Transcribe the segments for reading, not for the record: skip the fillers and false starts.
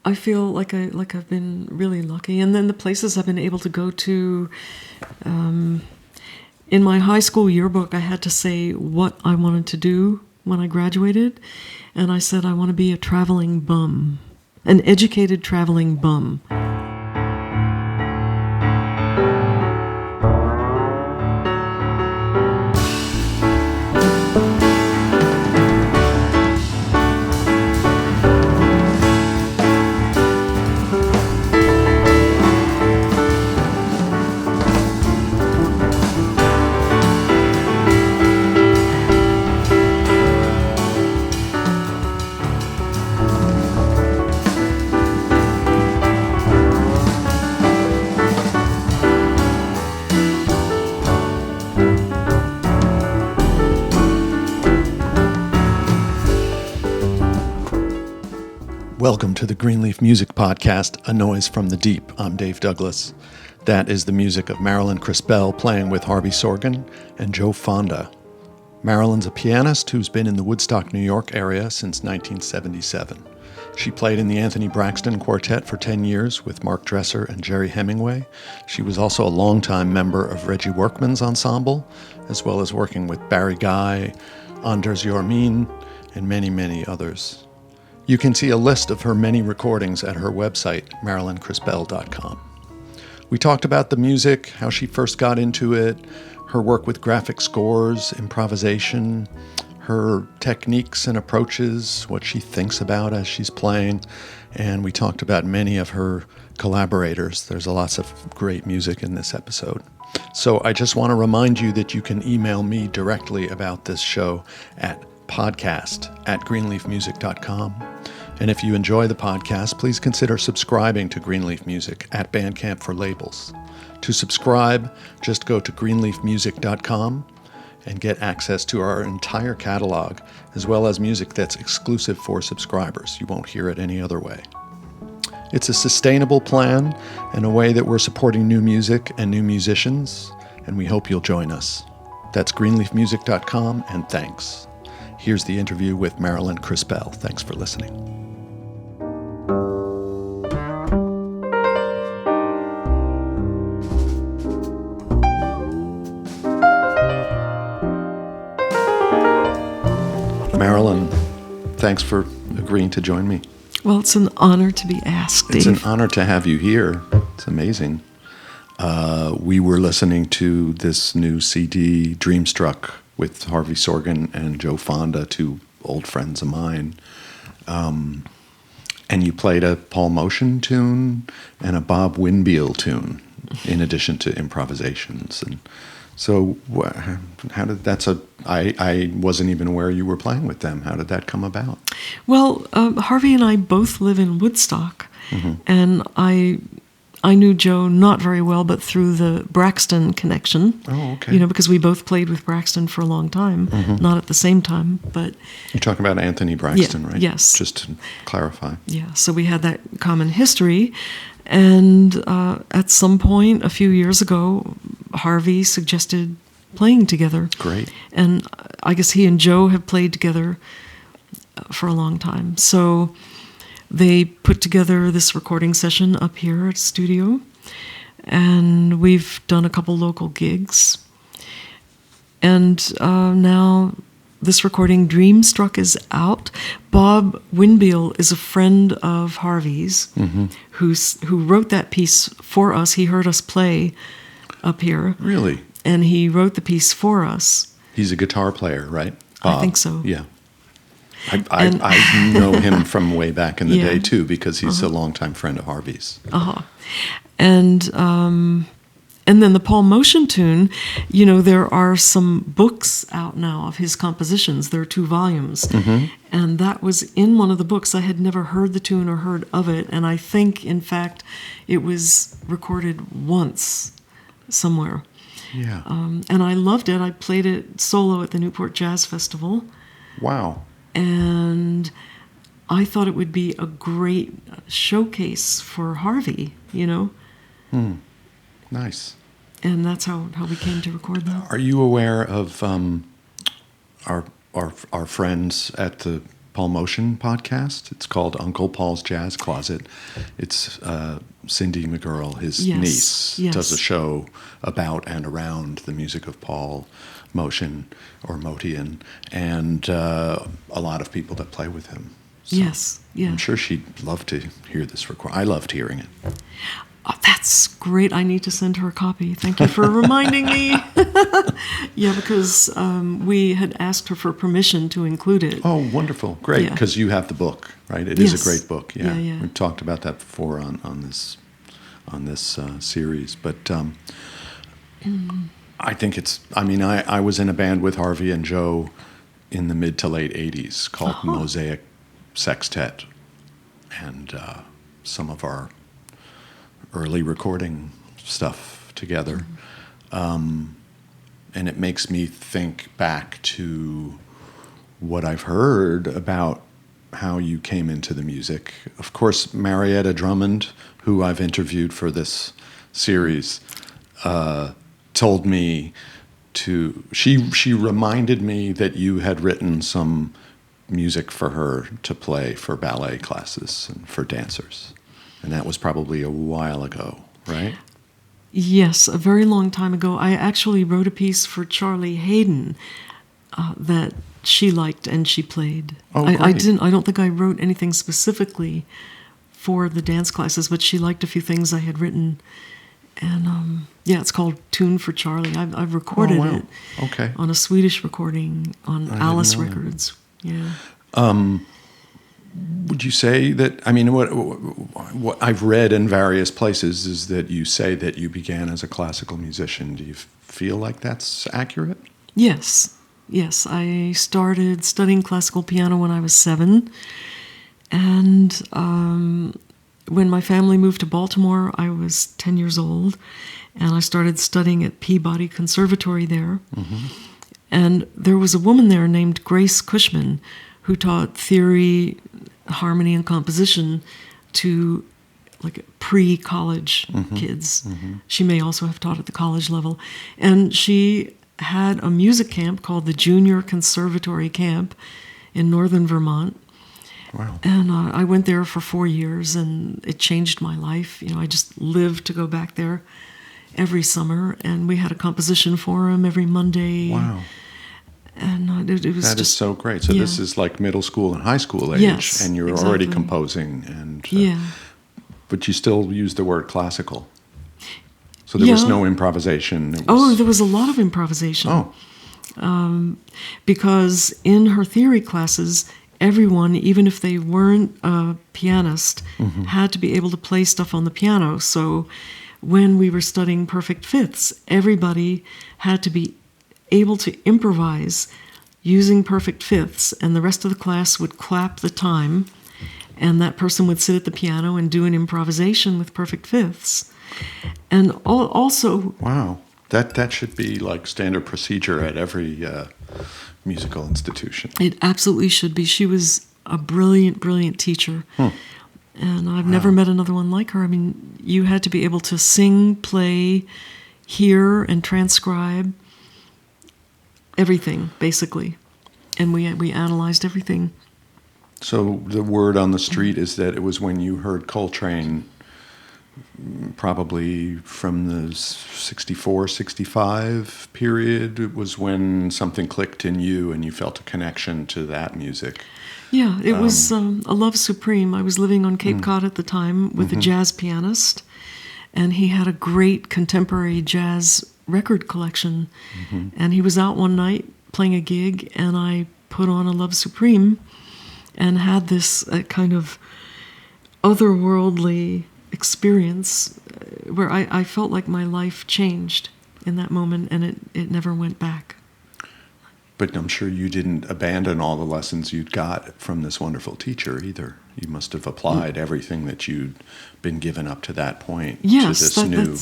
I feel like I've been really lucky. And then the places I've been able to go to, in my high school yearbook, I had to say what I wanted to do when I graduated. And I said I want to be a traveling bum, an educated traveling bum. Welcome to the Greenleaf Music Podcast, A Noise from the Deep. I'm Dave Douglas. That is the music of Marilyn Crispell playing with Harvey Sorgen and Joe Fonda. Marilyn's a pianist who's been in the Woodstock, New York area since 1977. She played in the Anthony Braxton Quartet for 10 years with Mark Dresser and Jerry Hemingway. She was also a longtime member of Reggie Workman's ensemble, as well as working with Barry Guy, Anders Jormin, and many, many others. You can see a list of her many recordings at her website, MarilynCrispell.com. We talked about the music, how she first got into it, her work with graphic scores, improvisation, her techniques and approaches, what she thinks about as she's playing, and we talked about many of her collaborators. There's lots of great music in this episode. So I just want to remind you that you can email me directly about this show at podcast@greenleafmusic.com. And if you enjoy the podcast, please consider subscribing to Greenleaf Music at Bandcamp for Labels. To subscribe, just go to greenleafmusic.com and get access to our entire catalog, as well as music that's exclusive for subscribers. You won't hear it any other way. It's a sustainable plan and a way that we're supporting new music and new musicians, and we hope you'll join us. That's greenleafmusic.com, and thanks. Here's the interview with Marilyn Crispell. Thanks for listening. Marilyn, thanks for agreeing to join me. Well, it's an honor to be asked, Dave. It's an honor to have you here. It's amazing. We were listening to this new CD, Dreamstruck, with Harvey Sorgen and Joe Fonda, two old friends of mine. And you played a Paul Motian tune and a Bob Winbiel tune, in addition to improvisations. And so how did that, I wasn't even aware you were playing with them. How did that come about? Well, Harvey and I both live in Woodstock, and I knew Joe not very well, but through the Braxton connection. Oh, okay. You know, because we both played with Braxton for a long time, not at the same time, but... You're talking about Anthony Braxton, right? Yes. Just to clarify. Yeah, so we had that common history, and at some point, a few years ago, Harvey suggested playing together. Great. And I guess he and Joe have played together for a long time. So they put together this recording session up here at studio, and we've done a couple local gigs. And now this recording, Dreamstruck, is out. Bob Winbiel is a friend of Harvey's who wrote that piece for us. He heard us play up here. Really? And he wrote the piece for us. He's a guitar player, right? I think so. Yeah. I know him from way back in the day, too, because he's a longtime friend of Harvey's. And then the Paul Motian tune, you know, there are some books out now of his compositions. There are 2 volumes. And that was in one of the books. I had never heard the tune or heard of it. And I think, in fact, it was recorded once somewhere. Yeah. And I loved it. I played it solo at the Newport Jazz Festival. Wow. And I thought it would be a great showcase for Harvey, you know. Nice. And that's how we came to record that. Are you aware of our friends at the Paul Motion podcast. It's called Uncle Paul's Jazz Closet. It's Cindy McGurl, his niece, does a show about and around the music of Paul Motion or Motian, and a lot of people that play with him. So yes. I'm sure she'd love to hear this record. I loved hearing it. Oh, that's great. I need to send her a copy. Thank you for reminding me. Yeah, because we had asked her for permission to include it. Oh, wonderful. Great, because you have the book, right? It is a great book. Yeah. We've talked about that before on this series. But I think it's, I was in a band with Harvey and Joe in the mid to late 80s called Mosaic Sextet. And some of our early recording stuff together. And it makes me think back to what I've heard about how you came into the music. Of course, Marietta Drummond, who I've interviewed for this series, told me she reminded me that you had written some music for her to play for ballet classes and for dancers. And that was probably a while ago, right? Yes, a very long time ago. I actually wrote a piece for Charlie Hayden that she liked and she played. Oh, I don't think I wrote anything specifically for the dance classes, but she liked a few things I had written. And it's called Tune for Charlie. I've recorded it on a Swedish recording on Alice Records. Yeah. Would you say that, what I've read in various places is that you say that you began as a classical musician. Do you feel like that's accurate? Yes. I started studying classical piano when I was 7. And when my family moved to Baltimore, I was 10 years old. And I started studying at Peabody Conservatory there. Mm-hmm. And there was a woman there named Grace Cushman who taught theory, harmony, and composition to like pre-college kids. Mm-hmm. She may also have taught at the college level. And she had a music camp called the Junior Conservatory Camp in northern Vermont. Wow. And I went there for 4 years, and it changed my life. I just lived to go back there every summer, and we had a composition forum every Monday. Wow. And it was that is so great. So this is like middle school and high school age, and you're already composing, and but you still use the word classical. So there was no improvisation. There was a lot of improvisation. Because in her theory classes, everyone, even if they weren't a pianist, had to be able to play stuff on the piano. So when we were studying perfect fifths, everybody had to be able to improvise using perfect fifths, and the rest of the class would clap the time, and that person would sit at the piano and do an improvisation with perfect fifths. And also... Wow. That should be like standard procedure at every musical institution. It absolutely should be. She was a brilliant, brilliant teacher. And I've never met another one like her. You had to be able to sing, play, hear, and transcribe everything, basically. And we analyzed everything. So the word on the street is that it was when you heard Coltrane, probably from the 64, 65 period, it was when something clicked in you and you felt a connection to that music. Yeah, it was a love supreme. I was living on Cape Cod at the time with a jazz pianist, and he had a great contemporary jazz record collection. And he was out one night playing a gig, and I put on a Love Supreme and had this kind of otherworldly experience where I felt like my life changed in that moment, and it never went back. But I'm sure you didn't abandon all the lessons you'd got from this wonderful teacher either. You must have applied everything that you'd been given up to that point to this new...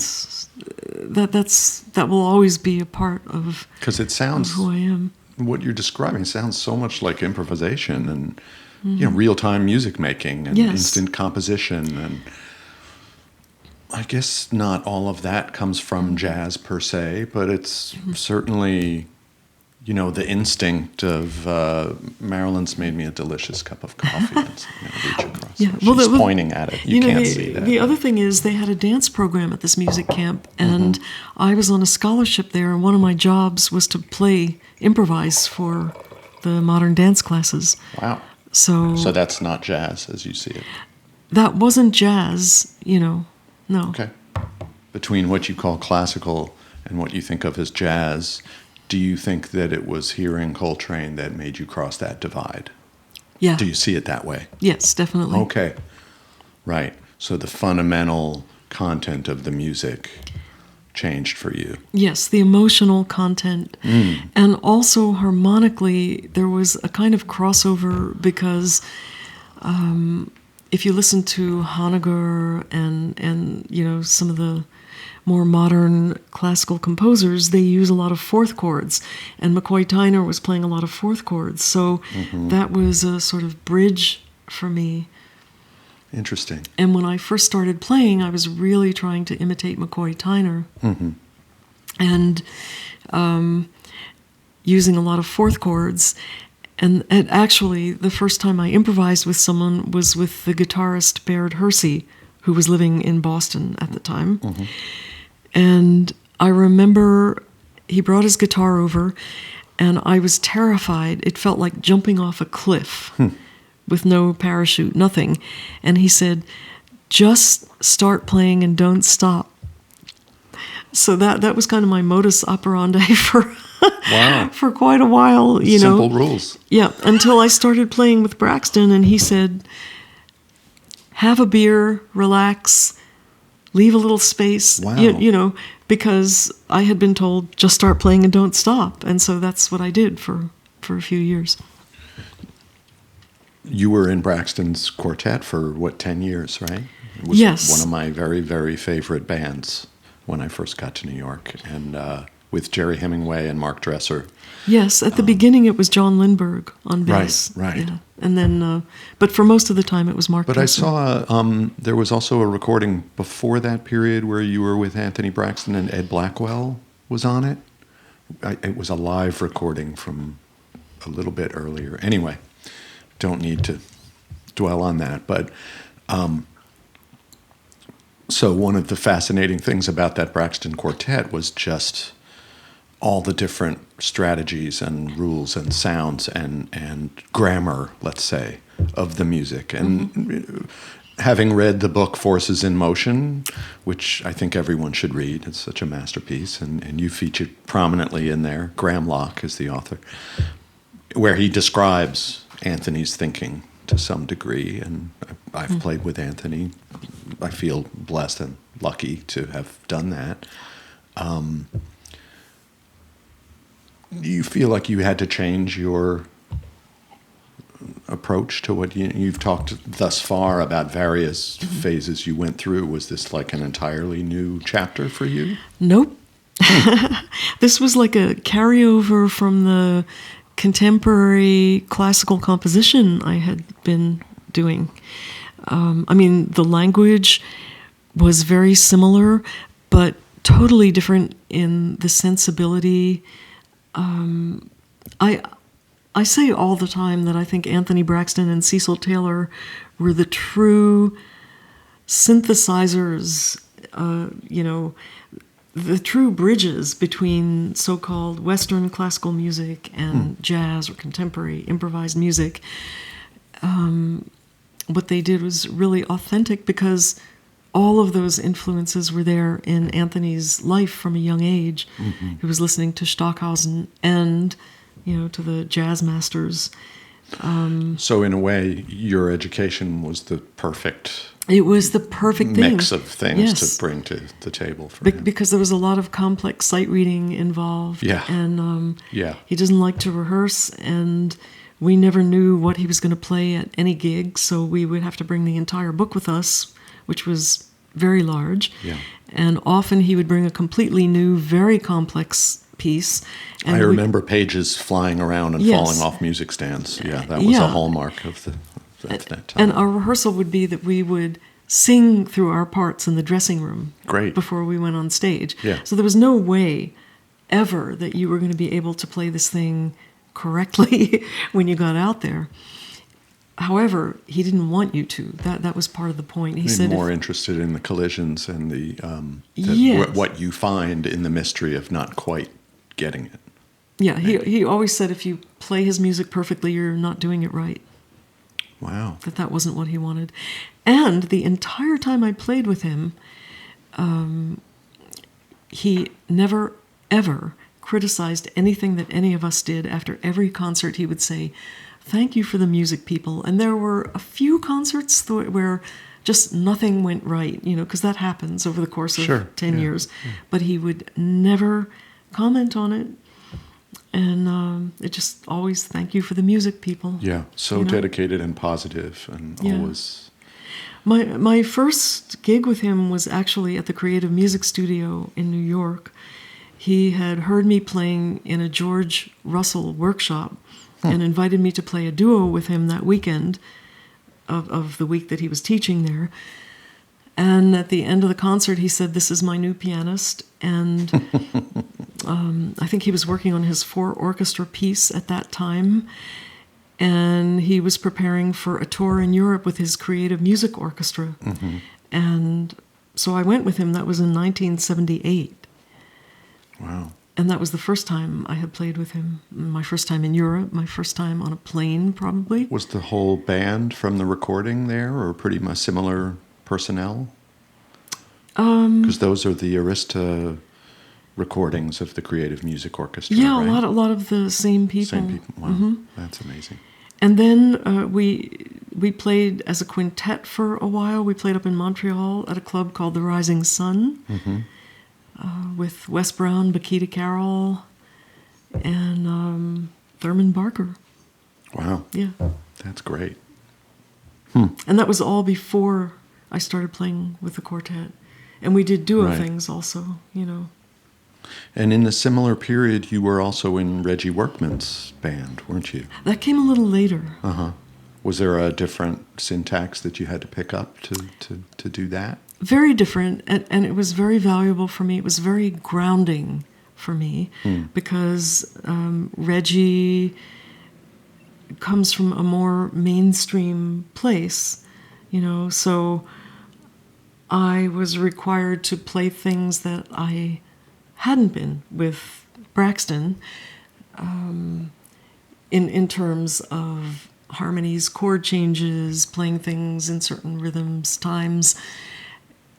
That will always be a part of, because it sounds, who I am. What you're describing sounds so much like improvisation and real-time music making and instant composition. And I guess not all of that comes from jazz per se, but it's certainly... You know, the instinct of Marilyn's made me a delicious cup of coffee. And reach across. Yeah, She's pointing at it. You can't see that. The other thing is they had a dance program at this music camp, and I was on a scholarship there, and one of my jobs was to improvise for the modern dance classes. Wow. So that's not jazz as you see it. That wasn't jazz, no. Okay. Between what you call classical and what you think of as jazz, do you think that it was hearing Coltrane that made you cross that divide? Yeah. Do you see it that way? Yes, definitely. Okay. Right. So the fundamental content of the music changed for you. Yes, the emotional content. And also harmonically, there was a kind of crossover because if you listen to Honegger and some of the more modern classical composers, they use a lot of fourth chords, and McCoy Tyner was playing a lot of fourth chords, so that was a sort of bridge for me. Interesting. And when I first started playing, I was really trying to imitate McCoy Tyner, and using a lot of fourth chords. And actually, the first time I improvised with someone was with the guitarist Baird Hersey, who was living in Boston at the time. And I remember he brought his guitar over, and I was terrified. It felt like jumping off a cliff with no parachute, nothing. And he said, "Just start playing and don't stop." So that was kind of my modus operandi for for quite a while, Simple rules. Yeah, until I started playing with Braxton, and he said, "Have a beer, relax, leave a little space." Wow. Because I had been told, just start playing and don't stop. And so that's what I did for a few years. You were in Braxton's quartet for, 10 years, right? It was Yes. one of my very, very favorite bands when I first got to New York, and with Jerry Hemingway and Mark Dresser. Yes, at the beginning it was John Lindberg on bass. Right. Yeah. And then, but for most of the time it was Mark Dresser. I saw there was also a recording before that period where you were with Anthony Braxton and Ed Blackwell was on it. It was a live recording from a little bit earlier. Anyway, don't need to dwell on that. But so one of the fascinating things about that Braxton quartet was just all the different strategies and rules and sounds and grammar, let's say, of the music. And having read the book Forces in Motion, which I think everyone should read, it's such a masterpiece, and you featured prominently in there. Graham Locke is the author, where he describes Anthony's thinking to some degree, and I've played with Anthony. I feel blessed and lucky to have done that. Do you feel like you had to change your approach to what you've talked thus far about various phases you went through? Was this like an entirely new chapter for you? Nope. This was like a carryover from the contemporary classical composition I had been doing. The language was very similar, but totally different in the sensibility. I say all the time that I think Anthony Braxton and Cecil Taylor were the true synthesizers, the true bridges between so-called Western classical music and jazz or contemporary improvised music. What they did was really authentic because all of those influences were there in Anthony's life from a young age. He was listening to Stockhausen and, to the jazz masters. So in a way, your education was the perfect... It was the perfect mix of things yes. to bring to the table for him. Because there was a lot of complex sight reading involved. Yeah. And he doesn't like to rehearse, and we never knew what he was going to play at any gig, so we would have to bring the entire book with us, which was very large. Yeah. And often he would bring a completely new, very complex piece. And I remember pages flying around and falling off music stands. Yeah, that was a hallmark of that time. And our rehearsal would be that we would sing through our parts in the dressing room Great. before we went on stage. Yeah. So there was no way ever that you were going to be able to play this thing correctly when you got out there. However, he didn't want you to. That was part of the point. He said more interested in the collisions and Yes. what you find in the mystery of not quite getting it. Yeah, he always said if you play his music perfectly, you're not doing it right. Wow. That wasn't what he wanted. And the entire time I played with him, he never, ever criticized anything that any of us did. After every concert, he would say, "Thank you for the music, people." And there were a few concerts where just nothing went right, because that happens over the course of 10 years. Yeah. But he would never comment on it. And it just always, "Thank you for the music, people." Yeah, so dedicated and positive and always... My first gig with him was actually at the Creative Music Studio in New York. He had heard me playing in a George Russell workshop and invited me to play a duo with him that weekend of the week that he was teaching there. And at the end of the concert, he said, "This is my new pianist." And I think he was working on his 4-orchestra piece at that time. And he was preparing for a tour in Europe with his Creative Music Orchestra. Mm-hmm. And so I went with him. That was in 1978. Wow. And that was the first time I had played with him. My first time in Europe, my first time on a plane, probably. Was the whole band from the recording there, or pretty much similar personnel? Because those are the Arista recordings of the Creative Music Orchestra, yeah, right? a lot of the same people. Same people. Wow, mm-hmm. That's amazing. And then we played as a quintet for a while. We played up in Montreal at a club called the Rising Sun, mm-hmm. With Wes Brown, Bakita Carroll, and Thurman Barker. Wow. Yeah. That's great. And that was all before I started playing with the quartet. And we did duo Right. things also, And in a similar period, you were also in Reggie Workman's band, weren't you? That came a little later. Uh-huh. Was there a different syntax that you had to pick up to do that? Very different, and it was very valuable for me. It was very grounding for me because Reggie comes from a more mainstream place, so I was required to play things that I hadn't been with Braxton in terms of harmonies, chord changes, playing things in certain rhythms, times.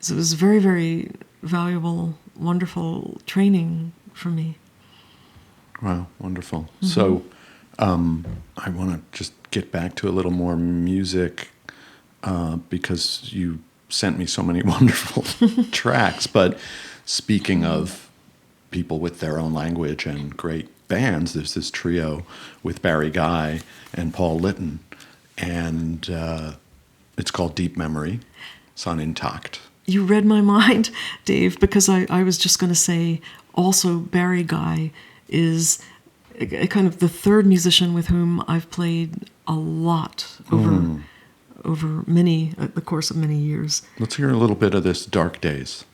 So it was very, very valuable, wonderful training for me. Wow, wonderful. Mm-hmm. So I want to just get back to a little more music because you sent me so many wonderful tracks. But speaking of people with their own language and great bands, there's this trio with Barry Guy and Paul Litton, and it's called Deep Memory. It's on Intact. You read my mind, Dave, because I was just going to say also Barry Guy is a kind of the third musician with whom I've played a lot over the course of many years. Let's hear a little bit of this Dark Days.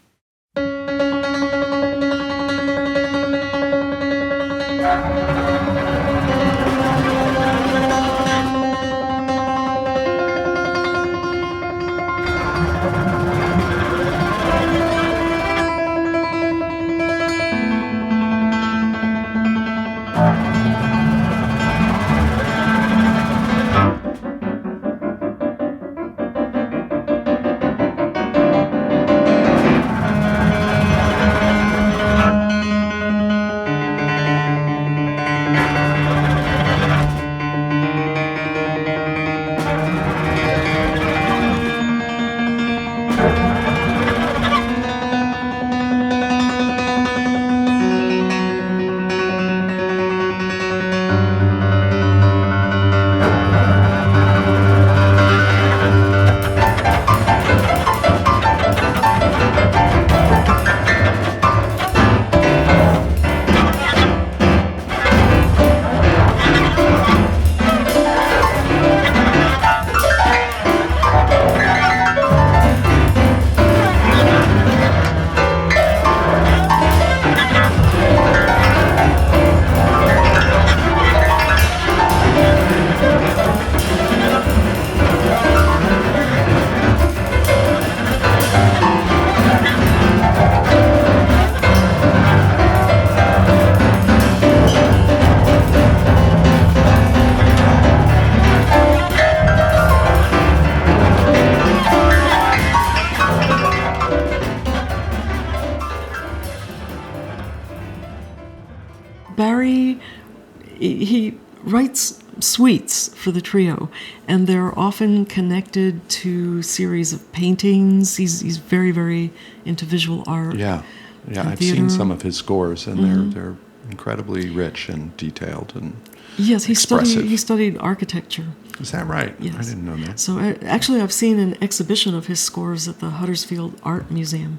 writes suites for the trio, and they're often connected to series of paintings. He's very, very into visual art. Yeah, I've theater. seen some of his scores, and they're incredibly rich and detailed and Yes, expressive. he studied architecture. Is that right? Yes. I didn't know that. So actually, I've seen an exhibition of his scores at the Huddersfield Art Museum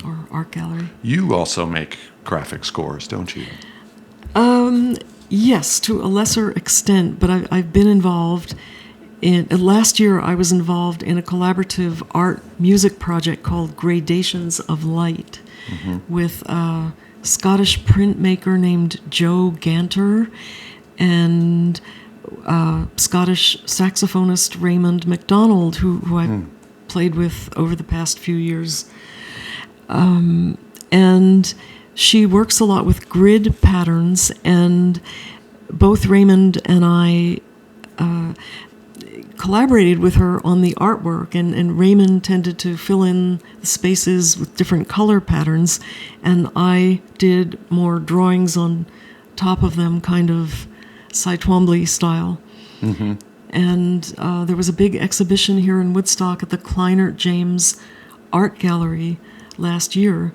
or Art Gallery. You also make graphic scores, don't you? Yes, to a lesser extent, but I've been involved in. Last year, I was involved in a collaborative art music project called Gradations of Light with a Scottish printmaker named Joe Ganter and Scottish saxophonist Raymond MacDonald, who I played with over the past few years. And she works a lot with grid patterns, and both Raymond and I collaborated with her on the artwork, and Raymond tended to fill in the spaces with different color patterns, and I did more drawings on top of them, kind of Cy Twombly style. And there was a big exhibition here in Woodstock at the Kleinert James Art Gallery last year,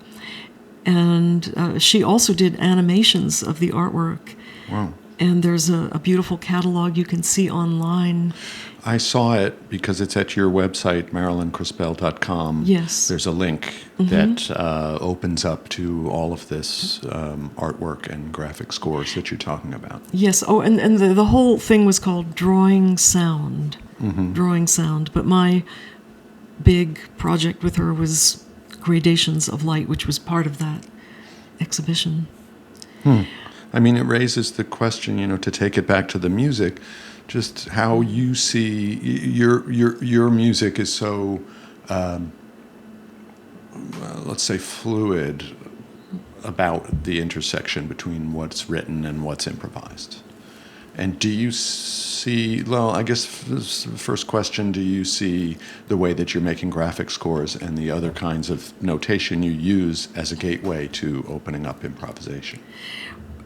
and she also did animations of the artwork. Wow. And there's a beautiful catalog you can see online. I saw it because it's at your website, MarilynCrispell.com. Yes. There's a link that opens up to all of this artwork and graphic scores that you're talking about. Yes. Oh, and the whole thing was called Drawing Sound. Drawing Sound. But my big project with her was Gradations of Light, which was part of that exhibition. I mean, it raises the question, to take it back to the music, just how you see your music is so, let's say, fluid about the intersection between what's written and what's improvised. And do you see, well, I guess the first question, do you see the way that you're making graphic scores and the other kinds of notation you use as a gateway to opening up improvisation?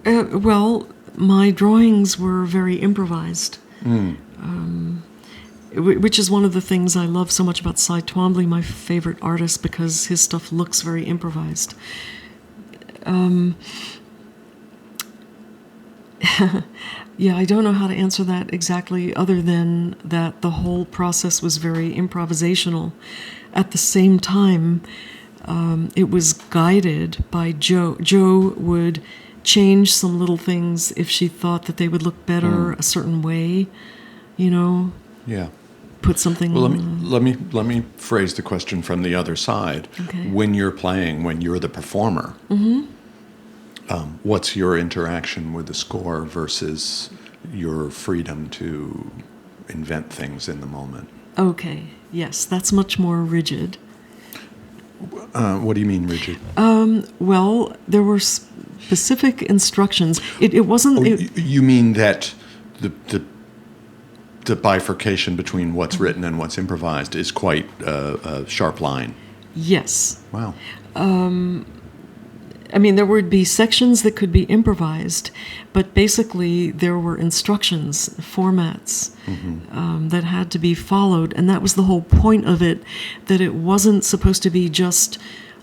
Well, my drawings were very improvised, which is one of the things I love so much about Cy Twombly, my favorite artist, because his stuff looks very improvised. Yeah, I don't know how to answer that exactly, other than that the whole process was very improvisational. At the same time, it was guided by Joe. Joe would change some little things if she thought that they would look better a certain way, Yeah. Put something. Well, let me phrase the question from the other side. Okay. When you're playing, when you're the performer, what's your interaction with the score versus your freedom to invent things in the moment? Okay. Yes, that's much more rigid. What do you mean rigid? Well, there were specific instructions. It wasn't. You mean that the bifurcation between what's written and what's improvised is quite a sharp line? Yes. Wow. I mean, there would be sections that could be improvised, but basically there were instructions, formats that had to be followed, and that was the whole point of it, that it wasn't supposed to be just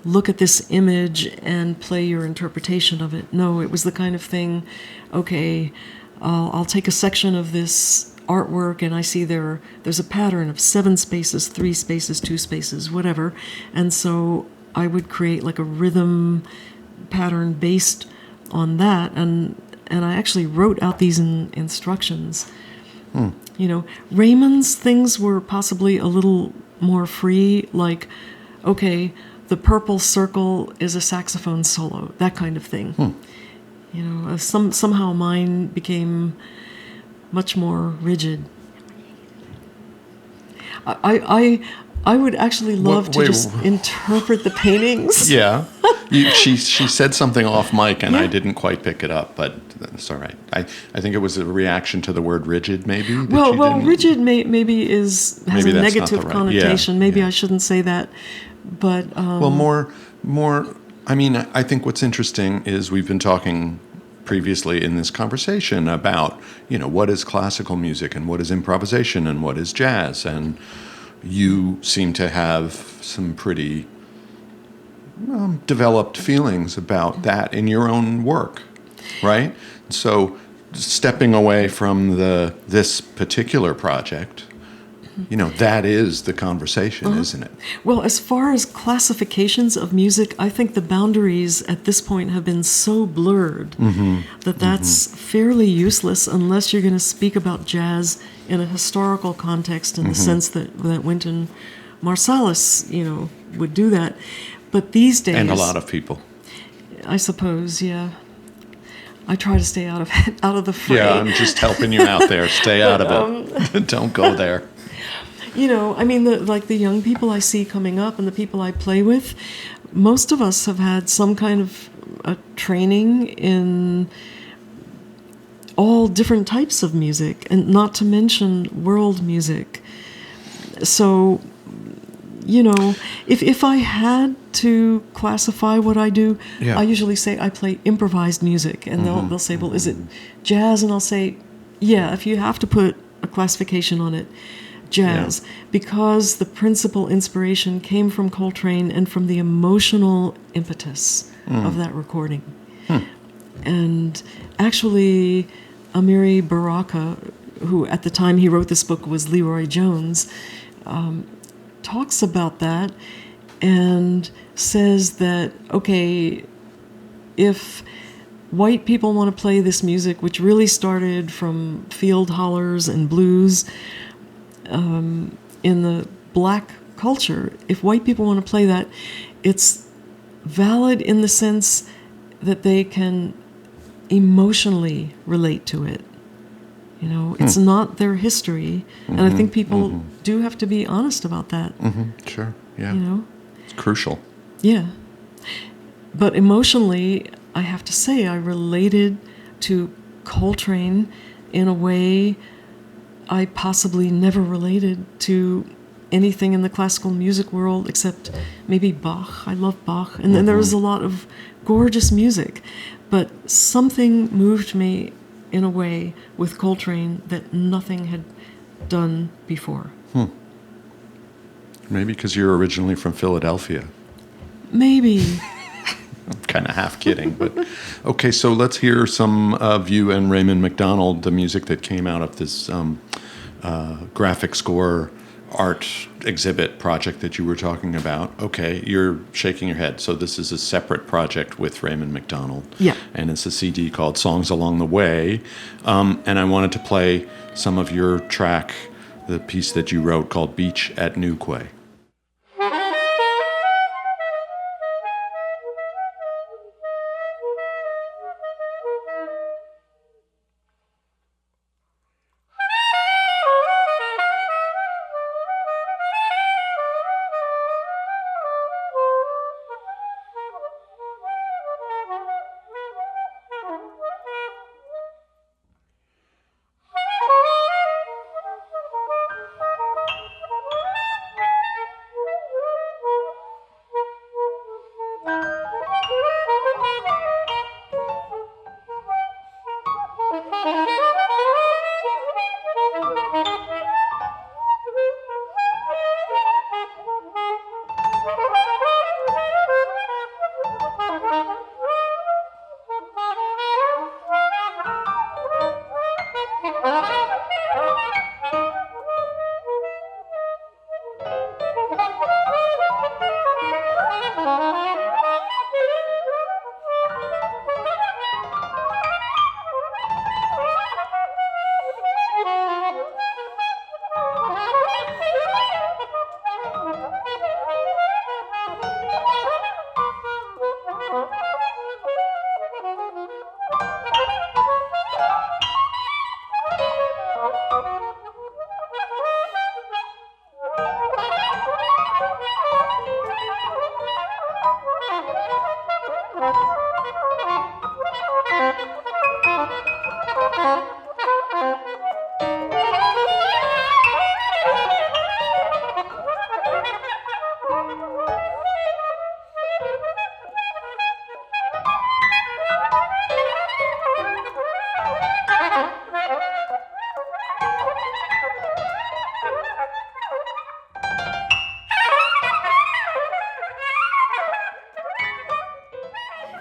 look at this image and play your interpretation of it. No, it was the kind of thing, okay, I'll take a section of this artwork and I see there's a pattern of 7 spaces, 3 spaces, 2 spaces, whatever, and so I would create like a rhythm pattern based on that, and I actually wrote out these instructions. Raymond's things were possibly a little more free, like, okay, the purple circle is a saxophone solo, that kind of thing. Somehow mine became much more rigid. I would actually love to just interpret the paintings. Yeah. She said something off mic and I didn't quite pick it up, but that's all right. I think it was a reaction to the word rigid, maybe. Well, rigid maybe has a negative connotation. Maybe I shouldn't say that, but well, more. I mean, I think what's interesting is we've been talking previously in this conversation about, what is classical music and what is improvisation and what is jazz. And you seem to have some pretty developed feelings about that in your own work, right? So stepping away from this particular project, that is the conversation, isn't it? Well, as far as classifications of music, I think the boundaries at this point have been so blurred that that's fairly useless unless you're going to speak about jazz in a historical context in the sense that Wynton Marsalis, would do that. But these days... And a lot of people. I suppose, yeah. I try to stay out of the fray. Yeah, I'm just helping you out there. Stay out of it. Don't go there. The young people I see coming up and the people I play with, most of us have had some kind of a training in all different types of music, and not to mention world music. So, if I had to classify what I do, I usually say I play improvised music, and they'll say, well, is it jazz? And I'll say, yeah, if you have to put a classification on it, jazz, because the principal inspiration came from Coltrane and from the emotional impetus of that recording. And actually, Amiri Baraka, who at the time he wrote this book was Leroy Jones, talks about that and says that, okay, if white people want to play this music, which really started from field hollers and blues, in the black culture, if white people want to play that, it's valid in the sense that they can emotionally relate to it. It's not their history, and I think people do have to be honest about that. Sure, yeah. It's crucial. Yeah. But emotionally, I have to say, I related to Coltrane in a way I possibly never related to anything in the classical music world except maybe Bach. I love Bach. And then there was a lot of gorgeous music. But something moved me in a way with Coltrane that nothing had done before. Maybe because you're originally from Philadelphia. Maybe. I'm kind of half kidding, but okay. So let's hear some of you and Raymond McDonald, the music that came out of this graphic score art exhibit project that you were talking about. Okay, you're shaking your head. So this is a separate project with Raymond McDonald. Yeah. And it's a CD called Songs Along the Way. And I wanted to play some of your track, the piece that you wrote called Beach at New Quay.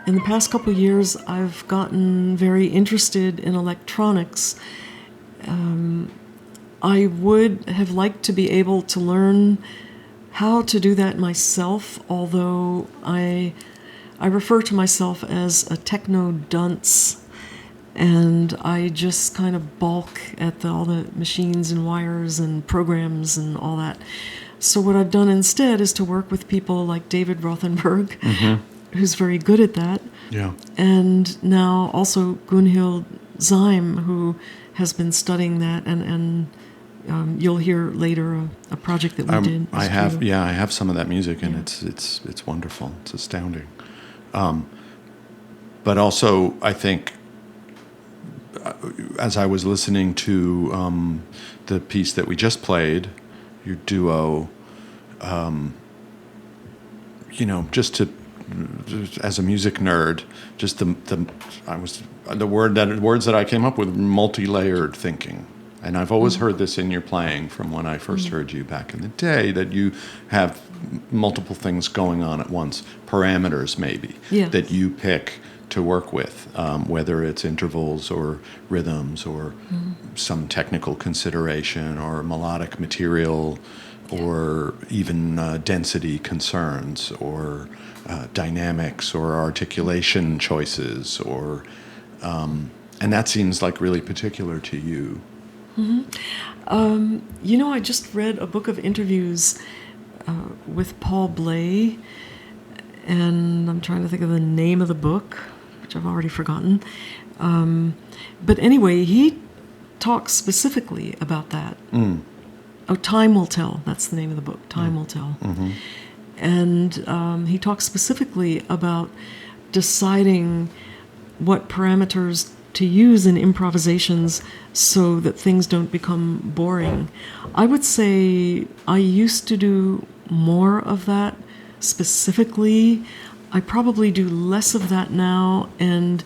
in the past couple of years, I've gotten very interested in electronics. I would have liked to be able to learn how to do that myself, although I refer to myself as a techno dunce, and I just kind of balk at all the machines and wires and programs and all that. So what I've done instead is to work with people like David Rothenberg, who's very good at that. Yeah. And now also Gunhild Zyme, who has been studying that, and you'll hear later a project that we did. I have some of that music, and it's wonderful. It's astounding. But also, I think, as I was listening to the piece that we just played, your duo, just as a music nerd, just the words that I came up with, multi-layered thinking. And I've always heard this in your playing from when I first heard you back in the day, that you have multiple things going on at once, parameters maybe, that you pick to work with, whether it's intervals or rhythms or some technical consideration or melodic material or even density concerns or dynamics or articulation choices, or and that seems like really particular to you. I just read a book of interviews with Paul Bley, and I'm trying to think of the name of the book, which I've already forgotten. But anyway, he talks specifically about that. Oh, Time Will Tell. That's the name of the book, Time Will Tell. And he talks specifically about deciding what parameters to use in improvisations so that things don't become boring. I would say I used to do more of that specifically. I probably do less of that now and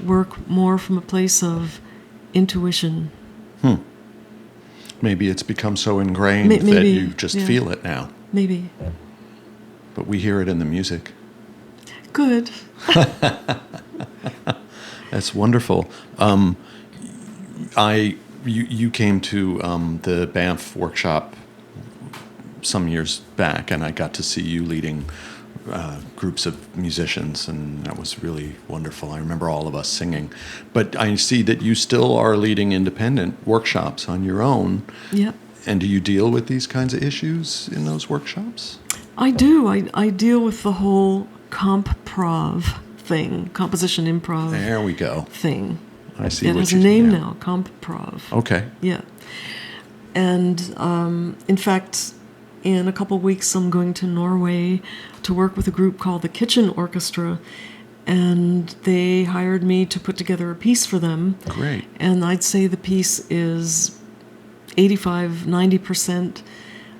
work more from a place of intuition. Maybe it's become so ingrained that you just feel it now. Maybe. But we hear it in the music. Good. That's wonderful. You came to the Banff workshop some years back, and I got to see you leading groups of musicians, and that was really wonderful. I remember all of us singing. But I see that you still are leading independent workshops on your own. Yep. And do you deal with these kinds of issues in those workshops? I do. I deal with the whole comp-prov thing, composition improv. There we go. Thing. I see. It has a name now, comp-prov. Okay. Yeah. And in fact, in a couple weeks, I'm going to Norway to work with a group called the Kitchen Orchestra, and they hired me to put together a piece for them. Great. And I'd say the piece is 85-90%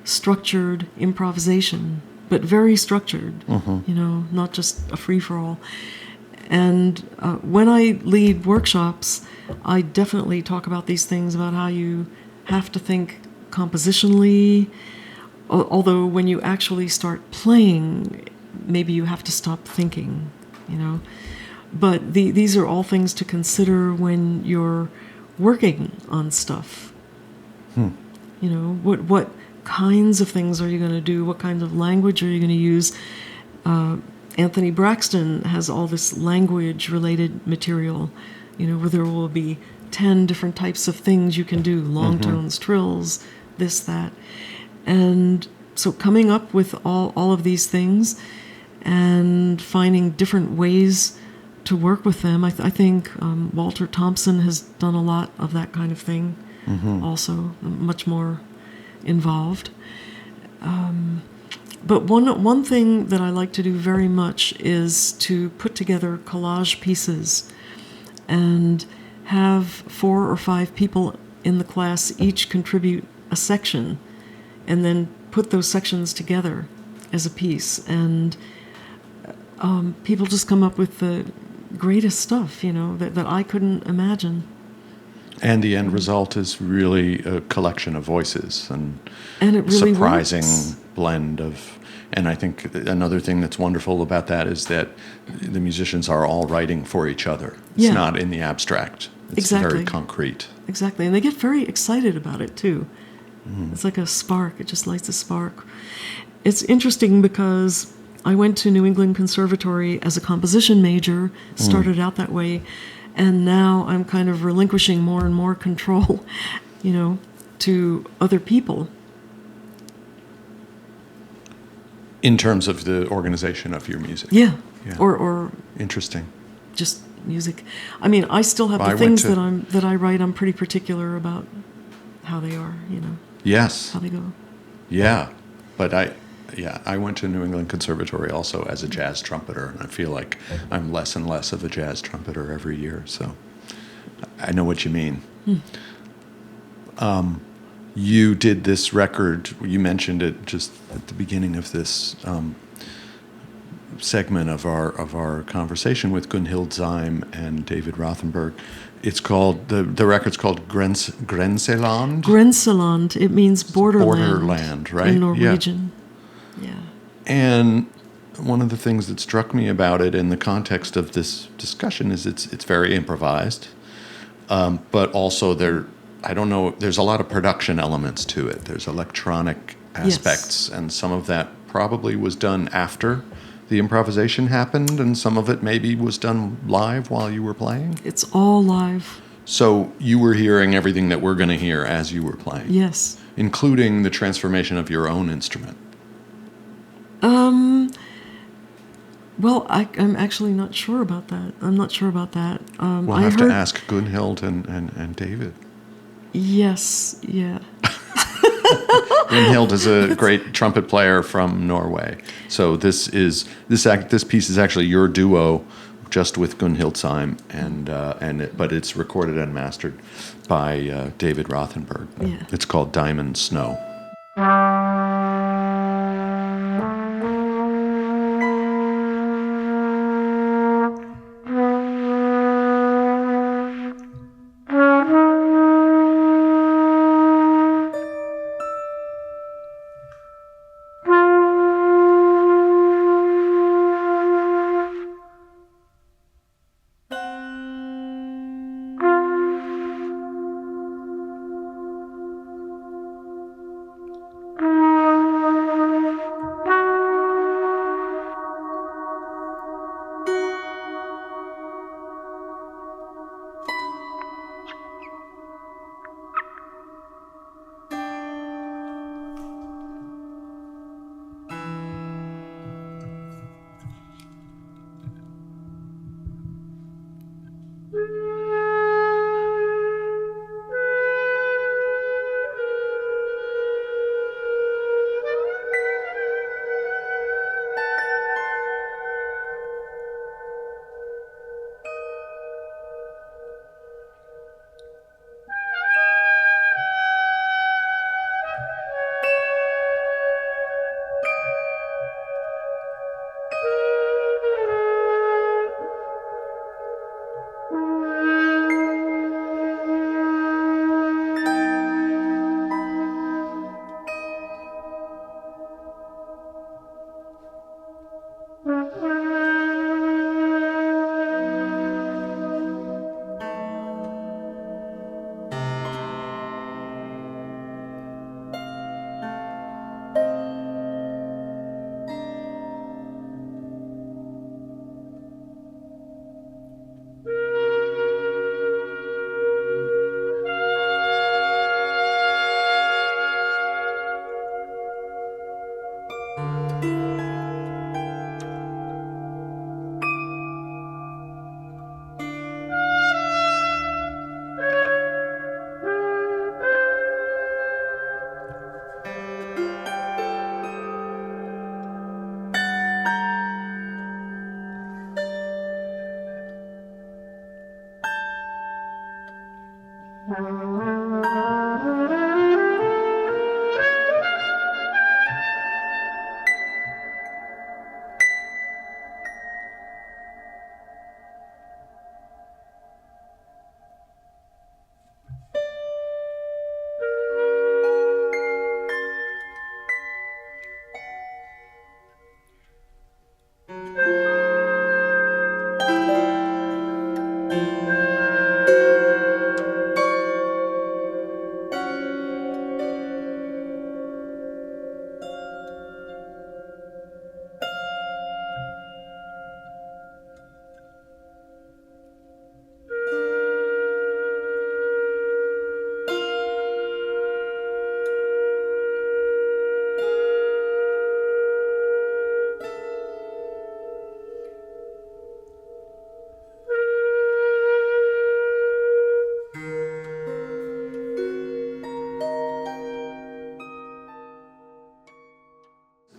structured improvisation, but very structured, not just a free-for-all. And when I lead workshops, I definitely talk about these things, about how you have to think compositionally, although when you actually start playing, maybe you have to stop thinking, But these are all things to consider when you're working on stuff. What kinds of things are you going to do? What kinds of language are you going to use? Anthony Braxton has all this language-related material, where there will be 10 different types of things you can do, long tones, trills, this, that. And so coming up with all of these things and finding different ways to work with them, I think Walter Thompson has done a lot of that kind of thing also, much more involved. But one thing that I like to do very much is to put together collage pieces and have 4 or 5 people in the class each contribute a section and then put those sections together as a piece. And people just come up with the greatest stuff, that I couldn't imagine. And the end result is really a collection of voices and it really surprising works. blend of And I think another thing that's wonderful about that is that the musicians are all writing for each other. It's Yeah. not in the abstract. It's Exactly. very concrete. Exactly. And they get very excited about it, too. It's like a spark. It just lights a spark. It's interesting because I went to New England Conservatory as a composition major, started out that way, and now I'm kind of relinquishing more and more control, to other people. In terms of the organization of your music. Yeah. Yeah. Or Interesting. just music. I mean, I still have Well, the I went things to- that I write. I'm pretty particular about how they are, Yes. how they go. Yeah. But I went to New England Conservatory also as a jazz trumpeter, and I feel like I'm less and less of a jazz trumpeter every year. So I know what you mean. You did this record. You mentioned it just at the beginning of this segment of our conversation with Gunhild Zyme and David Rothenberg. It's called the record's called Grenseland. Grenseland, it means borderland. Borderland, right? In Norwegian. Yeah. And one of the things that struck me about it in the context of this discussion is it's very improvised, but also there's a lot of production elements to it. There's electronic aspects, and some of that probably was done after the improvisation happened, and some of it maybe was done live while you were playing. It's all live. So you were hearing everything that we're going to hear as you were playing. Yes. Including the transformation of your own instrument. Well, I'm actually not sure about that. I'm not sure about that. We'll I have heard, to ask Gunhild and David. Yes, yeah. Gunhild is a great trumpet player from Norway. So this piece is actually your duo, just with Gunhild Zyme, but it's recorded and mastered by David Rothenberg. Yeah. It's called Diamond Snow.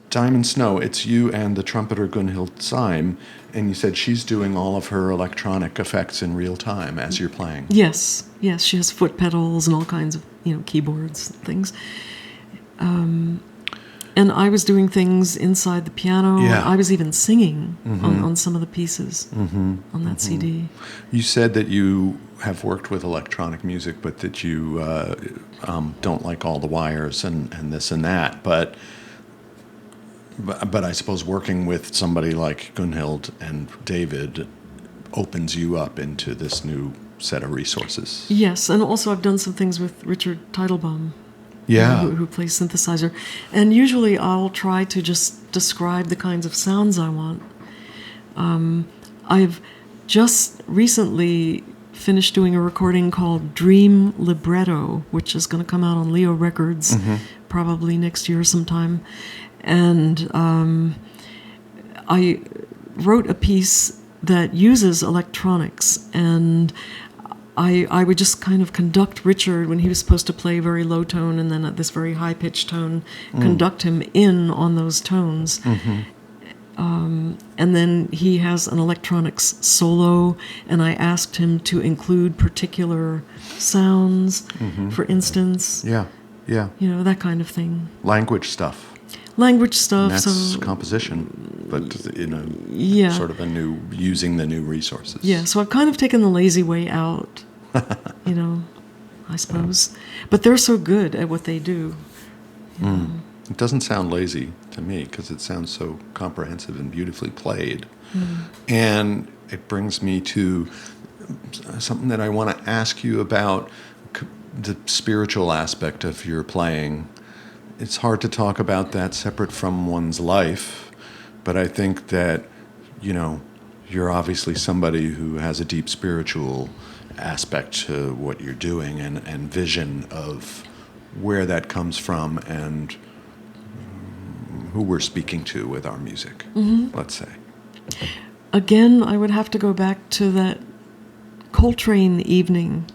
Diamond Snow, it's you and the trumpeter Gunhild Syme, and you said she's doing all of her electronic effects in real time as you're playing. Yes, she has foot pedals and all kinds of, keyboards and things. And I was doing things inside the piano. Yeah. I was even singing on some of the pieces on that CD. You said that you have worked with electronic music, but that you don't like all the wires and this and that. But I suppose working with somebody like Gunhild and David opens you up into this new set of resources. Yes, and also I've done some things with Richard Teitelbaum. Yeah. Who plays synthesizer. And usually I'll try to just describe the kinds of sounds I want. I've just recently finished doing a recording called Dream Libretto, which is going to come out on Leo Records probably next year sometime. And I wrote a piece that uses electronics, and I would just kind of conduct Richard when he was supposed to play very low tone and then at this very high-pitched tone, conduct him in on those tones. And then he has an electronics solo, and I asked him to include particular sounds, for instance. Yeah. That kind of thing. Language stuff. Language stuff. And that's so composition, but sort of using the new resources. Yeah, so I've kind of taken the lazy way out, I suppose. But they're so good at what they do. It doesn't sound lazy to me because it sounds so comprehensive and beautifully played. And it brings me to something that I want to ask you about, the spiritual aspect of your playing. It's hard to talk about that separate from one's life, but I think that, you're obviously somebody who has a deep spiritual aspect to what you're doing and vision of where that comes from and who we're speaking to with our music, let's say. Again, I would have to go back to that Coltrane evening,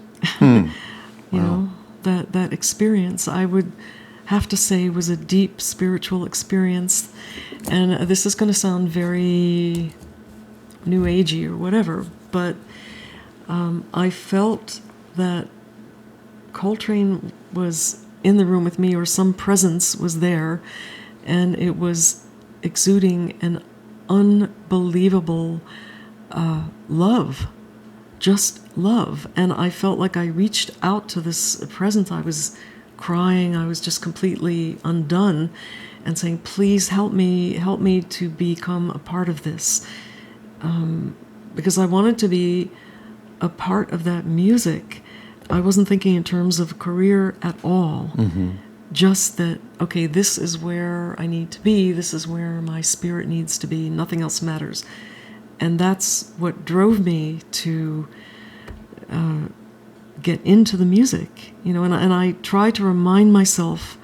that experience. I would have to say was a deep spiritual experience. And this is going to sound very new agey or whatever, but I felt that Coltrane was in the room with me, or some presence was there, and it was exuding an unbelievable love, just love. And I felt like I reached out to this presence. I was crying. I was just completely undone and saying, please help me to become a part of this. Because I wanted to be a part of that music. I wasn't thinking in terms of career at all. Just that, okay, this is where I need to be. This is where my spirit needs to be. Nothing else matters. And that's what drove me to get into the music. And I try to remind myself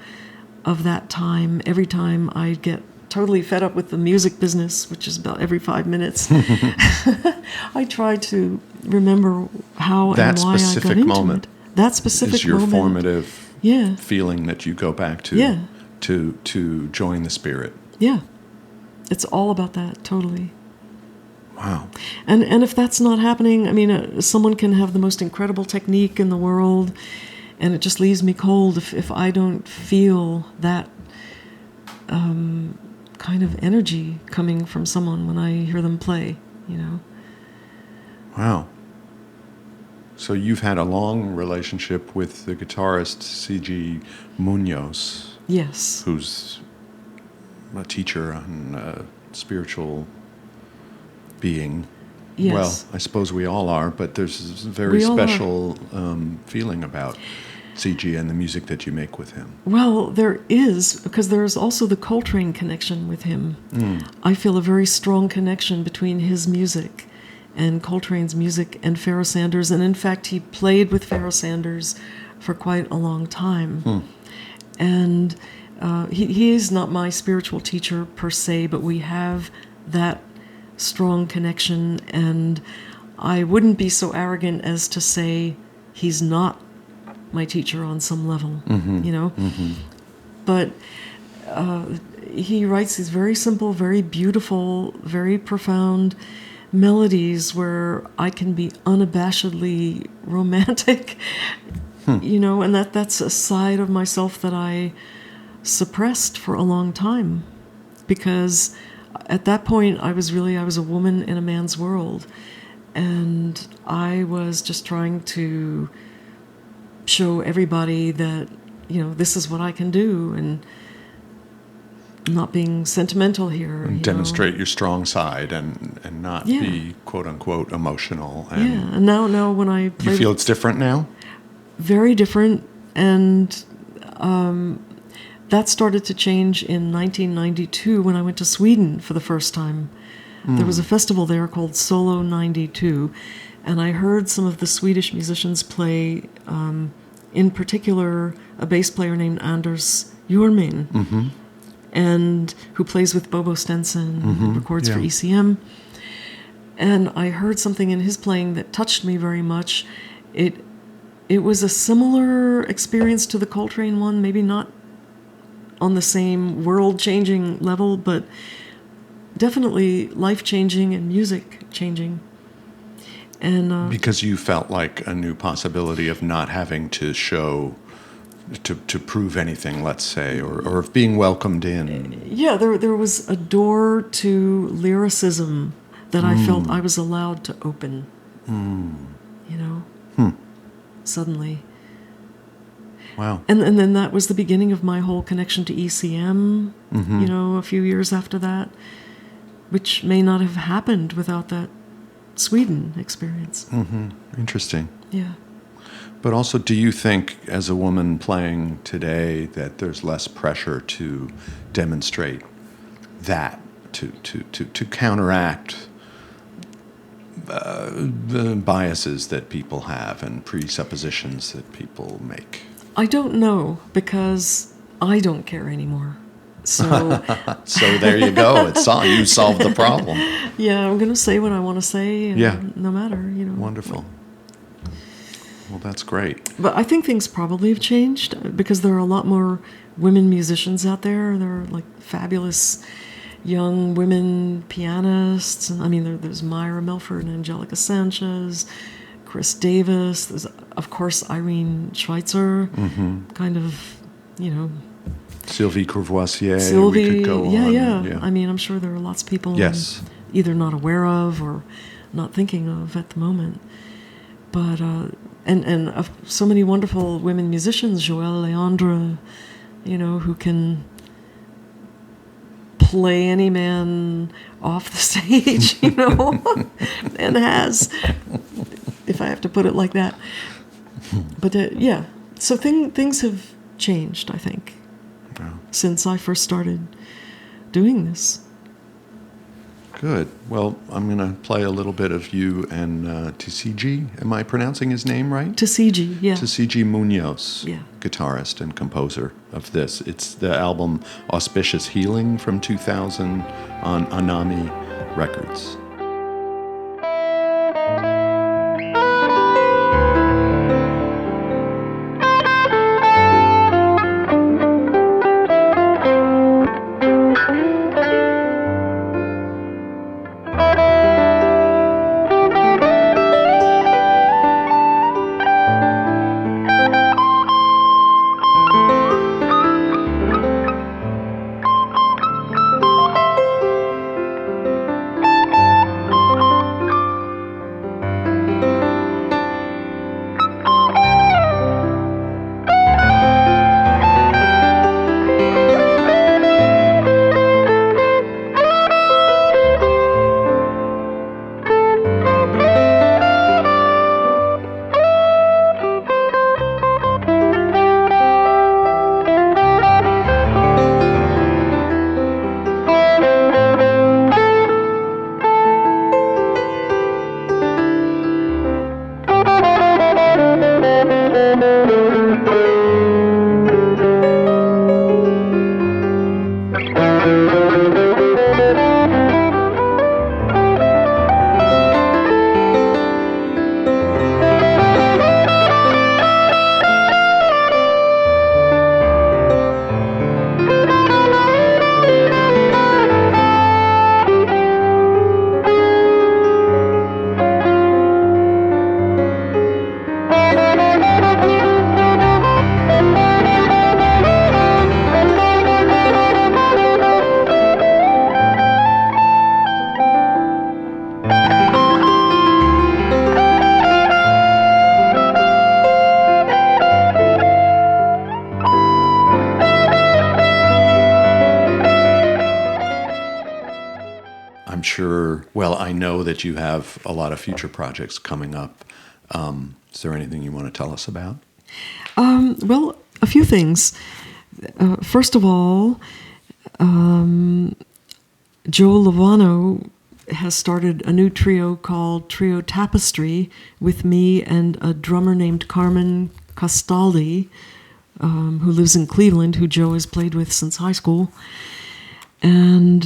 of that time every time I get totally fed up with the music business, which is about every 5 minutes. I try to remember how that and why I got into moment it. That specific is your moment. Formative Yeah. feeling that you go back to, Yeah. to join the spirit. Yeah. It's all about that, totally. Wow. And if that's not happening, someone can have the most incredible technique in the world, and it just leaves me cold if I don't feel that kind of energy coming from someone when I hear them play, Wow. So you've had a long relationship with the guitarist C.G. Munoz. Yes. Who's a teacher and a spiritual being. Yes. Well, I suppose we all are, but there's a very special feeling about C.G. and the music that you make with him. Well, there is, because there's also the Coltrane connection with him. I feel a very strong connection between his music and Coltrane's music and Pharoah Sanders. And in fact, he played with Pharoah Sanders for quite a long time. And he is not my spiritual teacher per se, but we have that strong connection. And I wouldn't be so arrogant as to say he's not my teacher on some level, But he writes these very simple, very beautiful, very profound melodies where I can be unabashedly romantic, and that's a side of myself that I suppressed for a long time, because at that point I was a woman in a man's world, and I was just trying to show everybody that, this is what I can do, and not being sentimental here. And demonstrate your strong side and not be quote unquote emotional. And and now when I play, you feel it's different now? Very different, and that started to change in 1992 when I went to Sweden for the first time. There was a festival there called Solo 92, and I heard some of the Swedish musicians play, in particular a bass player named Anders Jormin, and who plays with Bobo Stenson, and records for ECM. And I heard something in his playing that touched me very much. It was a similar experience to the Coltrane one, maybe not on the same world-changing level, but definitely life-changing and music-changing. And because you felt like a new possibility of not having to show, to prove anything, let's say, or of being welcomed in. Yeah, there was a door to lyricism that I felt I was allowed to open. Suddenly. Wow. And then that was the beginning of my whole connection to ECM, a few years after that, which may not have happened without that Sweden experience. Interesting. Yeah. But also, do you think, as a woman playing today, that there's less pressure to demonstrate that, to counteract the biases that people have and presuppositions that people make? I don't know, because I don't care anymore. So So there you go. You solved the problem. yeah, I'm going to say what I want to say, and no matter, Wonderful. Well, that's great. But I think things probably have changed, because there are a lot more women musicians out there. There are like fabulous young women pianists. And, I mean, there's Myra Melford and Angelica Sanchez, Chris Davis. There's, of course, Irene Schweitzer, kind of, Sylvie Courvoisier. Sylvie, we could go on. Yeah. I mean, I'm sure there are lots of people I'm either not aware of or not thinking of at the moment. But and so many wonderful women musicians, Joelle Leandre, who can play any man off the stage, and has, if I have to put it like that. But so things have changed, I think, since I first started doing this. Good. Well, I'm going to play a little bit of you and Tsiji. Am I pronouncing his name right? Tsiji, yeah. Tsiji Munoz, Yeah. guitarist and composer of this. It's the album Auspicious Healing from 2000 on Anami Records. I'm sure, well, I know that you have a lot of future projects coming up. Is there anything you want to tell us about? Well, a few things. First of all, Joe Lovano has started a new trio called Trio Tapestry with me and a drummer named Carmen Castaldi, who lives in Cleveland, who Joe has played with since high school. And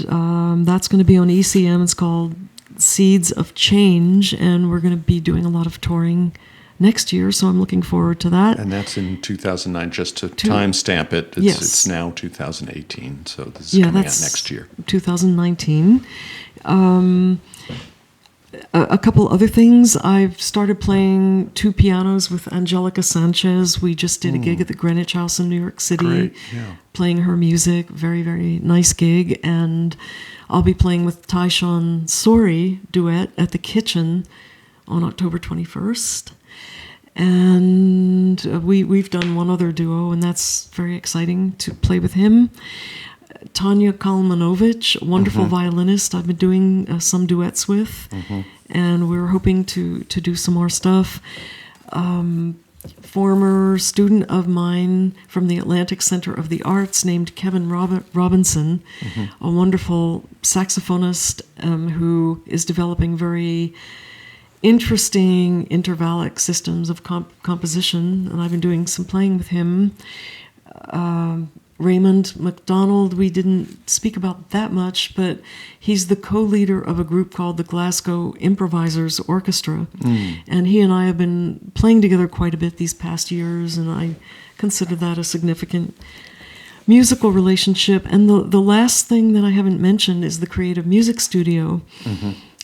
that's going to be on ECM. It's called Seeds of Change, and we're going to be doing a lot of touring next year, so I'm looking forward to that. And that's in 2009, just to timestamp it. It's now 2018, so this is coming out next year. 2019. A couple other things. I've started playing two pianos with Angelica Sanchez. We just did a gig at the Greenwich House in New York City. Great, yeah. Playing her music. Very, very nice gig. And I'll be playing with Tyshawn Sori duet at the Kitchen on October 21st. And we've done one other duo, and that's very exciting to play with him. Tanya Kalmanovich, a wonderful violinist I've been doing some duets with, and we're hoping to do some more stuff. Former student of mine from the Atlantic Center of the Arts named Kevin Robinson, a wonderful saxophonist who is developing very interesting intervallic systems of composition, and I've been doing some playing with him. Raymond MacDonald, we didn't speak about that much, but he's the co-leader of a group called the Glasgow Improvisers Orchestra, and he and I have been playing together quite a bit these past years, and I consider that a significant musical relationship. And the last thing that I haven't mentioned is the Creative Music Studio,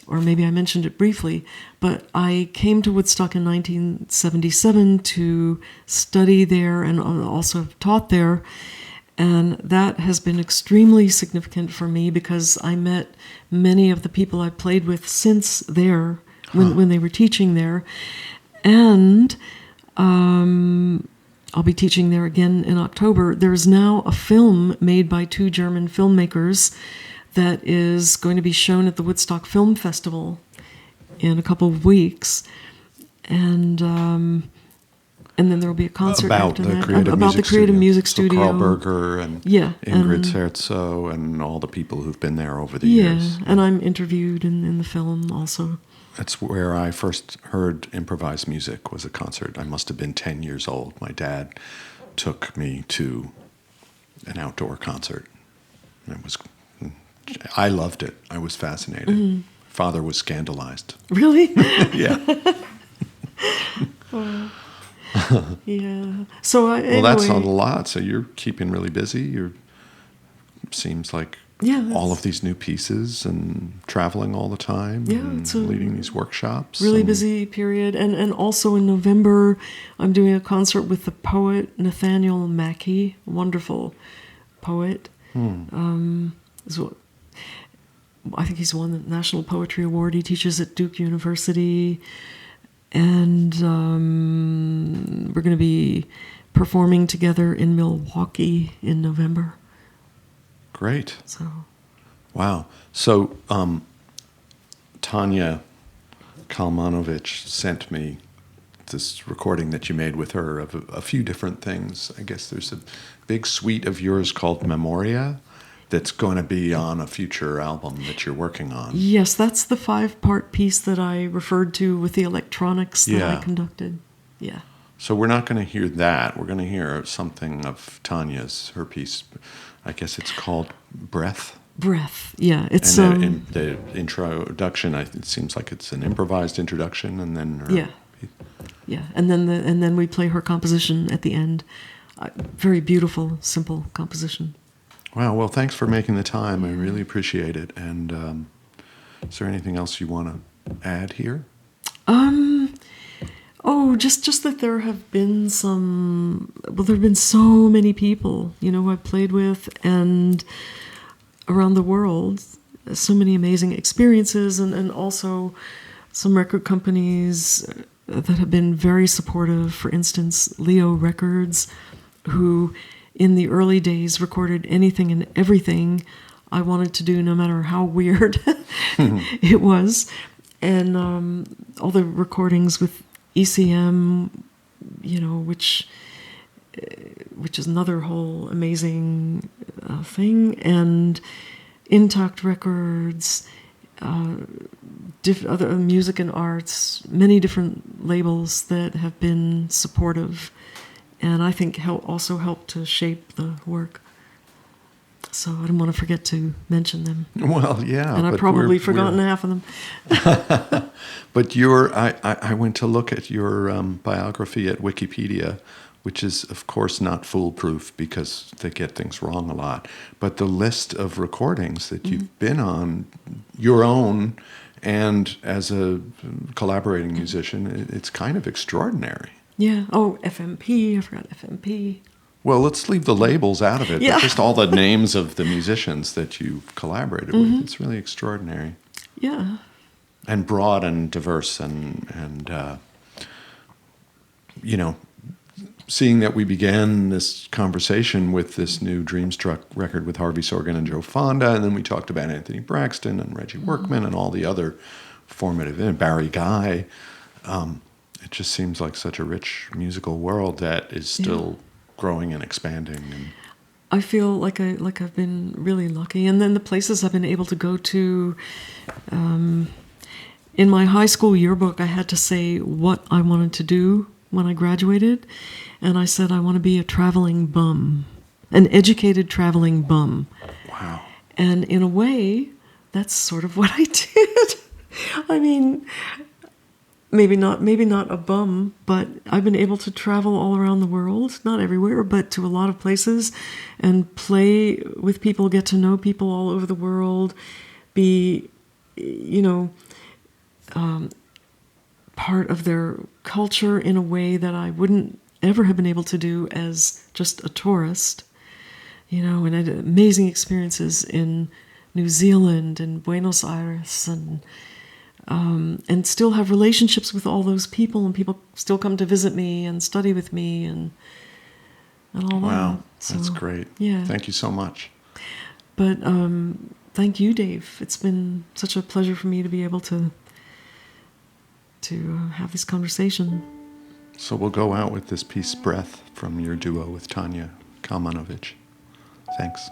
or maybe I mentioned it briefly, but I came to Woodstock in 1977 to study there and also have taught there. And that has been extremely significant for me because I met many of the people I played with since there, when they were teaching there. And I'll be teaching there again in October. There's now a film made by two German filmmakers that is going to be shown at the Woodstock Film Festival in a couple of weeks. And then there will be a concert after that. About the Creative Music Studio. So Carl Berger and Ingrid Serzo and all the people who've been there over the years. Yeah, and I'm interviewed in the film also. That's where I first heard improvised music, was a concert. I must have been 10 years old. My dad took me to an outdoor concert. I loved it. I was fascinated. Father was scandalized. Really? Yeah. Yeah. So anyway, well, that's not a lot. So you're keeping really busy. Seems like all of these new pieces and traveling all the time. Yeah, it's leading these workshops. Really busy period. And also in November, I'm doing a concert with the poet Nathaniel Mackey, wonderful poet. I think he's won the National Poetry Award. He teaches at Duke University. And we're going to be performing together in Milwaukee in November. Great. So, wow. So Tanya Kalmanovich sent me this recording that you made with her of a few different things. I guess there's a big suite of yours called Memoria that's going to be on a future album that you're working on. Yes, that's the 5-part piece that I referred to with the electronics that I conducted. Yeah. So we're not going to hear that. We're going to hear something of Tanya's, her piece. I guess it's called Breath. Breath, yeah. It's and the introduction, it seems like it's an improvised introduction, and then her yeah, and then we play her composition at the end. Very beautiful, simple composition. Wow. Well, thanks for making the time. I really appreciate it. And is there anything else you want to add here? Just that there have been there have been so many people, who I've played with and around the world, so many amazing experiences, and also some record companies that have been very supportive. For instance, Leo Records, who in the early days recorded anything and everything I wanted to do, no matter how weird it was. And all the recordings with ECM, which is another whole amazing thing, and Intact Records, other music and arts, many different labels that have been supportive, and I think also helped to shape the work. So I didn't want to forget to mention them. Well, yeah. And I've probably forgotten half of them. But I went to look at your biography at Wikipedia, which is, of course, not foolproof because they get things wrong a lot. But the list of recordings that you've been on, your own, and as a collaborating musician, it's kind of extraordinary. Yeah. Oh, FMP. I forgot FMP. Well, let's leave the labels out of it, Yeah. but just all the names of the musicians that you've collaborated with. It's really extraordinary. Yeah. And broad and diverse and seeing that we began this conversation with this new Dreamstruck record with Harvey Sorgan and Joe Fonda, and then we talked about Anthony Braxton and Reggie Workman and all the other formative, and Barry Guy. It just seems like such a rich musical world that is still growing and expanding. And I feel like I've been really lucky, and then the places I've been able to go to. In my high school yearbook, I had to say what I wanted to do when I graduated, and I said I want to be a traveling bum, an educated traveling bum. wow. And in a way, that's sort of what I did. I mean, maybe not a bum, but I've been able to travel all around the world, not everywhere, but to a lot of places, and play with people, get to know people all over the world, be, part of their culture in a way that I wouldn't ever have been able to do as just a tourist. And I had amazing experiences in New Zealand and Buenos Aires, and still have relationships with all those people, and people still come to visit me and study with me and all that. Wow, So, that's great. Yeah. Thank you so much. But thank you, Dave. It's been such a pleasure for me to be able to have this conversation. So we'll go out with this piece, Breath, from your duo with Tanya Kalmanovich. Thanks.